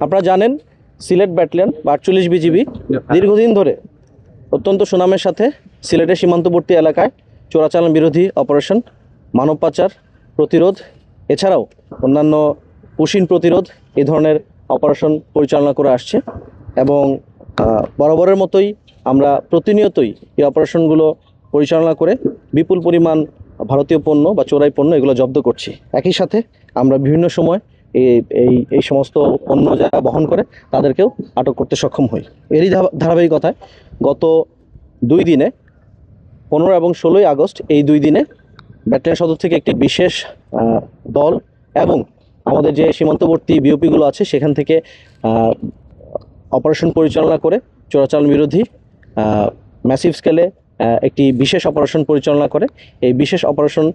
আপনারা জানেন সিলেট ব্যাটালিয়ন বা ৪৮ বিজিবি দীর্ঘদিন ধরে অত্যন্ত সুনামের সাথে সিলেটের সীমান্তবর্তী এলাকায় চোরাচালান বিরোধী অপারেশন, মানব পাচার প্রতিরোধ, এছাড়াও অন্যান্য পুশিন প্রতিরোধ এই ধরনের অপারেশন পরিচালনা করে আসছে এবং বরাবরের মতোই আমরা প্রতিনিয়তই এই অপারেশনগুলো পরিচালনা করে বিপুল পরিমাণ ভারতীয় পণ্য বা চোরাই পণ্য এগুলো জব্দ করছি। একই সাথে আমরা বিভিন্ন সময় এই সমস্ত পণ্য যারা বহন করে তাদেরকেও আটক করতে সক্ষম হই। এরই ধারাবাহিকতায় গত 2 দিনে 15 এবং 16ই আগস্ট এই 2 দিনে ব্যাটালিয়ন সদর থেকে একটি বিশেষ দল এবং আমাদের যে সীমান্তবর্তী বিওপিগুলো আছে সেখান থেকে অপারেশন পরিচালনা করে চোরাচালান বিরোধী ম্যাসিভ স্কেলে একটি বিশেষ অপারেশন পরিচালনা করে। এই বিশেষ অপারেশন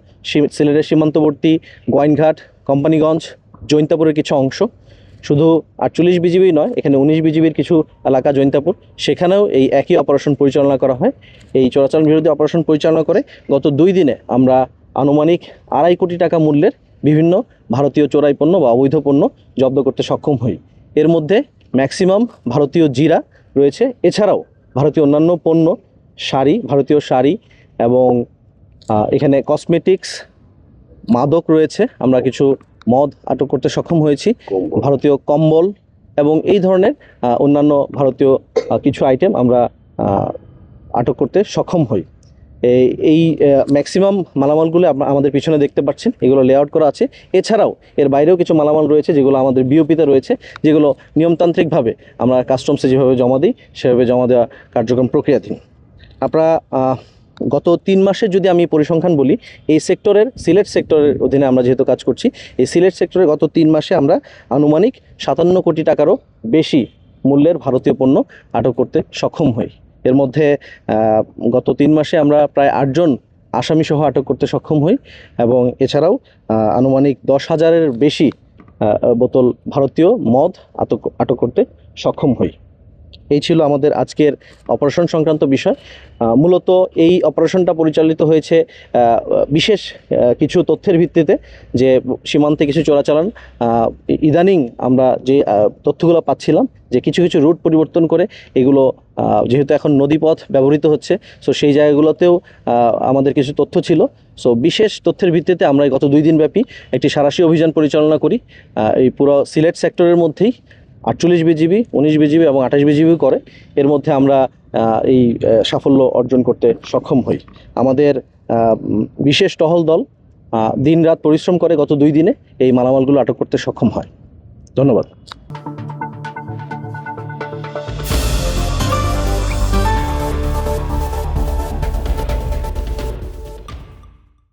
সিলেটের সীমান্তবর্তী গোয়াইনঘাট, কোম্পানিগঞ্জ, জৈন্তাপুরের কিছু অংশ, শুধু ৪৮ বিজিবি নয়, এখানে 19 বিজিবির কিছু এলাকা জৈন্তাপুর, সেখানেও এই একই অপারেশন পরিচালনা করা হয়। এই চোরাচালান বিরোধী অপারেশন পরিচালনা করে গত 2 দিনে আমরা আনুমানিক 2.5 কোটি টাকা মূল্যের বিভিন্ন ভারতীয় চোরাই পণ্য বা অবৈধ পণ্য জব্দ করতে সক্ষম হই। এর মধ্যে ম্যাক্সিমাম ভারতীয় জিরা রয়েছে, এছাড়াও ভারতীয় অন্যান্য পণ্য, ভারতীয় শাড়ি এবং এখানে কসমেটিক্স, মাদক রয়েছে। আমরা কিছু মদ আটক করতে সক্ষম হয়েছি, ভারতীয় কম্বল এবং এই ধরনের অন্যান্য ভারতীয় কিছু আইটেম আমরা আটক করতে সক্ষম হই। এই ম্যাক্সিমাম মালামালগুলো আমাদের পিছনে দেখতে পাচ্ছেন, এগুলো লেআউট করা আছে। এছাড়াও এর বাইরেও কিছু মালামাল রয়েছে যেগুলো আমাদের বিওপিতে রয়েছে, যেগুলো নিয়মতান্ত্রিকভাবে আমরা কাস্টমসে যেভাবে জমা দিই সেভাবে জমা দেওয়া কার্যক্রম প্রক্রিয়াধীন। আপনারা গত 3 মাসে যদি আমি পরিসংখ্যান বলি, এই সেক্টরের সিলেট সেক্টরের অধীনে আমরা যেহেতু কাজ করছি, এই সিলেট সেক্টরে গত 3 মাসে আমরা আনুমানিক 57 কোটি টাকারও বেশি মূল্যের ভারতীয় পণ্য আটক করতে সক্ষম হই। এর মধ্যে গত 3 মাসে আমরা প্রায় 8 জন আসামিসহ আটক করতে সক্ষম হই এবং এছাড়াও আনুমানিক 10,000-এর বেশি বোতল ভারতীয় মদ আটক করতে সক্ষম হই। এই ছিল আমাদের আজকের অপারেশন সংক্রান্ত বিষয়। মূলত এই অপারেশনটা পরিচালিত হয়েছে বিশেষ কিছু তথ্যের ভিত্তিতে, যে সীমান্তে কিছু চোরাচালান ইদানিং আমরা যে তথ্যগুলো পাচ্ছিলাম যে কিছু কিছু রুট পরিবর্তন করে এগুলো যেহেতু এখন নদীপথ ব্যবহৃত হচ্ছে, সো সেই জায়গাগুলোতেও আমাদের কিছু তথ্য ছিল। সো বিশেষ তথ্যের ভিত্তিতে আমরা গত 2 দিন ব্যাপী একটি সাঁড়াশি অভিযান পরিচালনা করি। এই পুরো সিলেট সেক্টরের মধ্যেই 48 বিজিবি, 19 বিজিবি এবং 28 বিজিবি করে এর মধ্যে আমরা এই সাফল্য অর্জন করতে সক্ষম হই। আমাদের বিশেষ টহল দল দিনরাত পরিশ্রম করে গত 2 দিনে এই মালামালগুলো আটক করতে সক্ষম হয়। ধন্যবাদ।